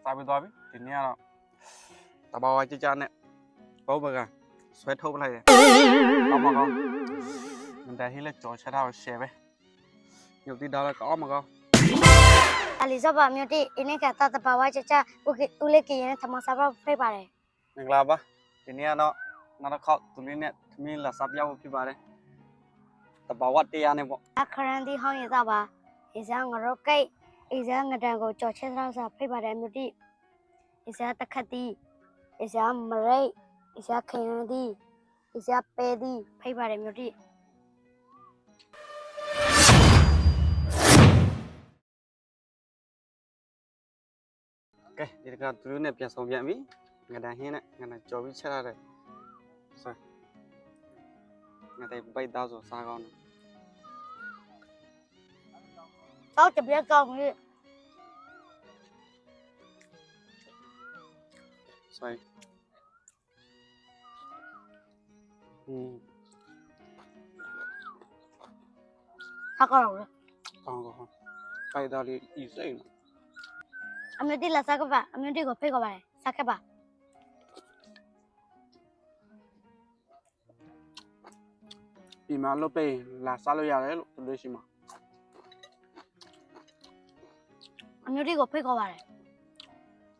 စားပြီးသွားပြီဒီနေ့ကတော့တဘာဝကြကြနဲ့ဘောဘကဆွဲထုတ်ပလိုက်တယ်ကောင်းမကောင်းมันได้ให้เล็กจอชะดาวแชร์ไปอยู่ที่ดาวแล้วก็ออกมาก็အလီဇဘမြို့တိအင်းကတတဘာဝချချဦးလေးကရင်သမစားဖိတ်ပါတယ်မင်္ဂလာပါဒီနေ့ကတော့နောက်တစ်ခေါက်သူလေးနဲ့သမီးလာစားပြဖို့ဖြစ်ပါတယ်တဘာဝတရားနဲ့ပေါ့အခရန်ဒီဟောင်းရသပါအစငရောကိတ်အစငဒံကိုကြော်ချက်စားဖိတ်ပါတယ်မြို့တိအစတခတ်တီအစမရိတ်အစခရင်တီအစပဲတီဖိတ်ပါတယ်မြို့တိကဲဒီကသူတို့နဲ့ပြန်ဆောင်ပြန်ပြီငဒန်ဟင်းနဲ့ငဒန်ကြော်ပြီးချက်ရတယ်ဆိုငဒန်ပိုက်သားဆိုစားကောင်းတယ်တော့တပြက်ကောင်းပြီဆိုင်ဟာကောင်းလို့ကောင်းပိုက်သားလေးဤစိတ်အမျိုးတိလာစားကပါအမျိုးတိကိုဖိတ်ခေါ်ပါတယ်စားခဲ့ပါဒီမှာလို့ပေးလာစားလို့ရတယ်လို့ပြောရှိမှာအမျိုးတိကိုဖိတ်ခေါ်ပါတယ်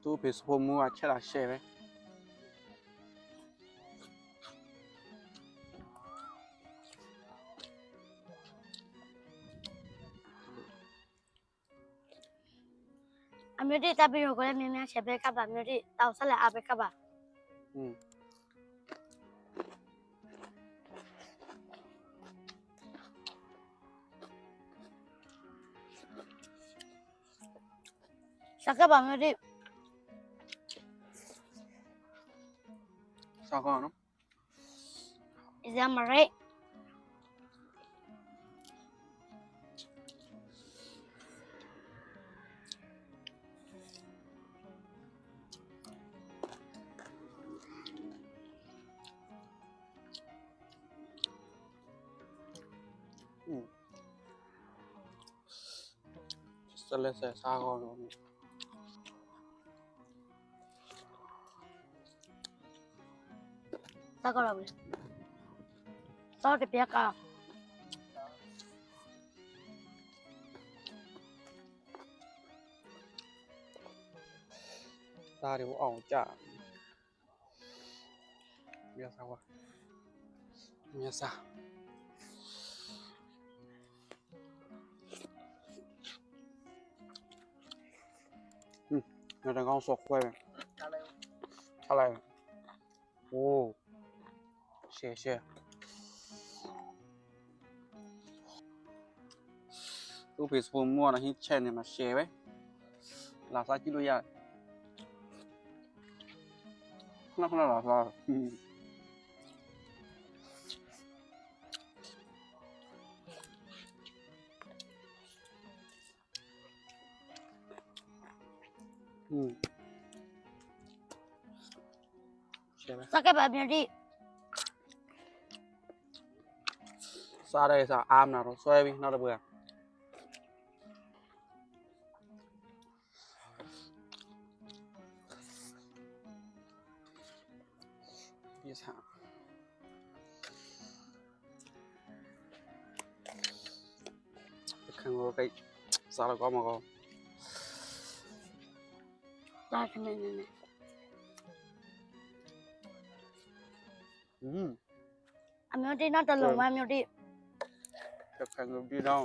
သူ့ဖေစဖို့မူကချက်လာရှယ်ပဲအမျိုးတိတပ်ပြီးတော့ကိုလည်းမြင်းများချက်ပဲကပ်ပါမျိုးတိတောက်ဆက်လက်အားပဲကပ်ပါစားခဲ့ပါမျိုးတိစားကောင်းနော်အစမရိတ်ဆက်လက်ဆက်စားကောင်းလို့စားကြတော့ဘူးစားတဲ့ပြက်ကစားတယ်အောင်ကြမြတ်စားပါမြတ်စား那刚说坏呗，下来了，哦，谢谢。都被说摸了，很钱的嘛，谢呗，拉萨几路呀？那拉萨，စားခဲ့ပါမျိုးတိစားရဲစားအားမနာတော့ဆွဲပြီးနောက်တစ်ပွဲဒီစားခံရောကိစားတော့ကောင်းမကောင်းစားခနေနေအမျိုးတိနောက်တလုံးမမျိုးတိခံရောပြီးတော့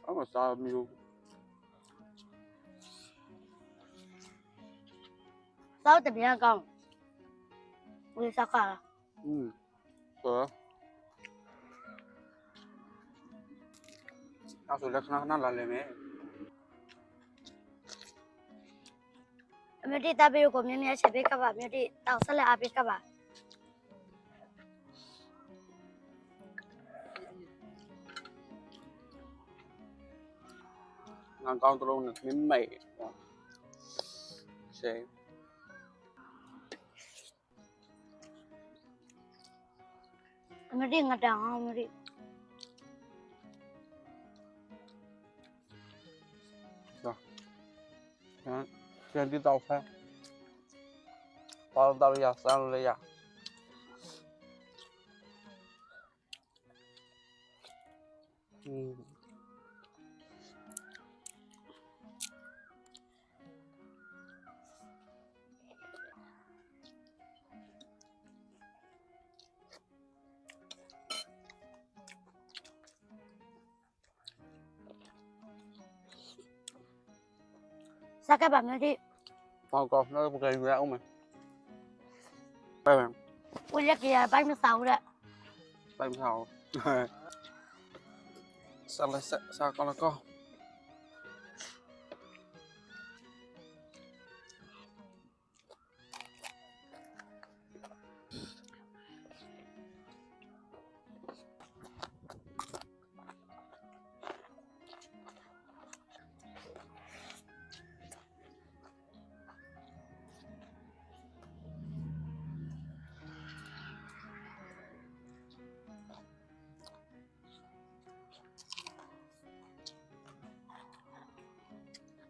အမစားမျိုးစားတဲ့ပြက်ကောင်းဝေးစားခါဆိုအဲ့ဆိုလက်ခဏခဏလာလိမ့်မယ်အမျိုးတိတပ်ပြီးကိုမြင်းမြတ်ချက်ပဲကပ်ပါမျိုးတိတောက်ဆက်လက်အားပဲကပ်ပါငါကောင်းတလုံးနဲ့မင်းမိတ်ရှေးအမျိုးတိငတောင်အမျိုးတိ ပြန်ဒီတော့ဖမ်းတော့ရစမ်းလို့ရစားခဲ့ပါမျိုးတိ ပေါ့ကောတော့ပကယ်ရအောင်မယ်ပဲပဲ ဝင်ရက်ကြီးဘိုက်မစားဘူးတဲ့ ไปไม่เอาสักละสักก็แล้วก็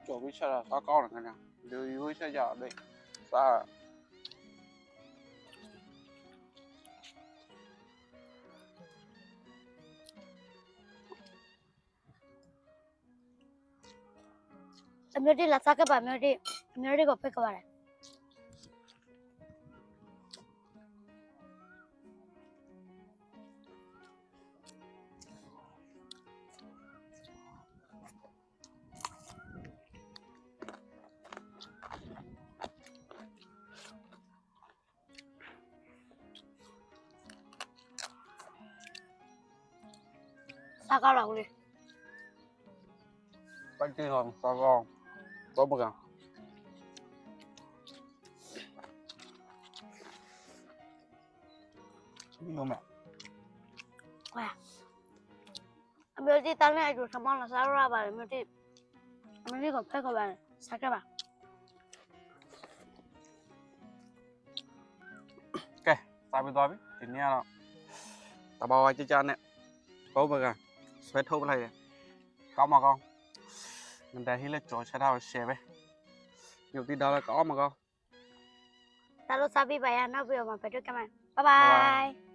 จบวิชาสักก้อนกันนะเดี๋ยววิชาจะได้สัก အမျိုးတိလာစားခဲ့ပါမျိုးတိအမျိုးတိကိုဖိတ်ခေါ်ပါတယ်စားကောက်တော့ဦးလေး ไปที่ห้องสักก้อนต้มกันนี่รู้ไหม ဟဲ့အမျိုးတိတောင်းတဲ့အတူထမောင်းလာစားရပါတယ်အမျိုးတိကိုဖိတ်ခေါ်ပါတယ်စားခဲ့ပါ โอเคตายไปตัวพี่ทีนี้เราตะบอยจ้าเนี่ยต้มกันสวยทุบอะไรเนี่ยก้าวมาก้อนมันได้ที่เล็กจอใช้เท้าเสียไปอยู่ที่ดาวแล้วก้าวมาก้อน ဒါလို့စားပြီးပါရနောက်ပြီးတော့မှပဲတွေ့ကြမယ်ဘိုင်ဘိုင်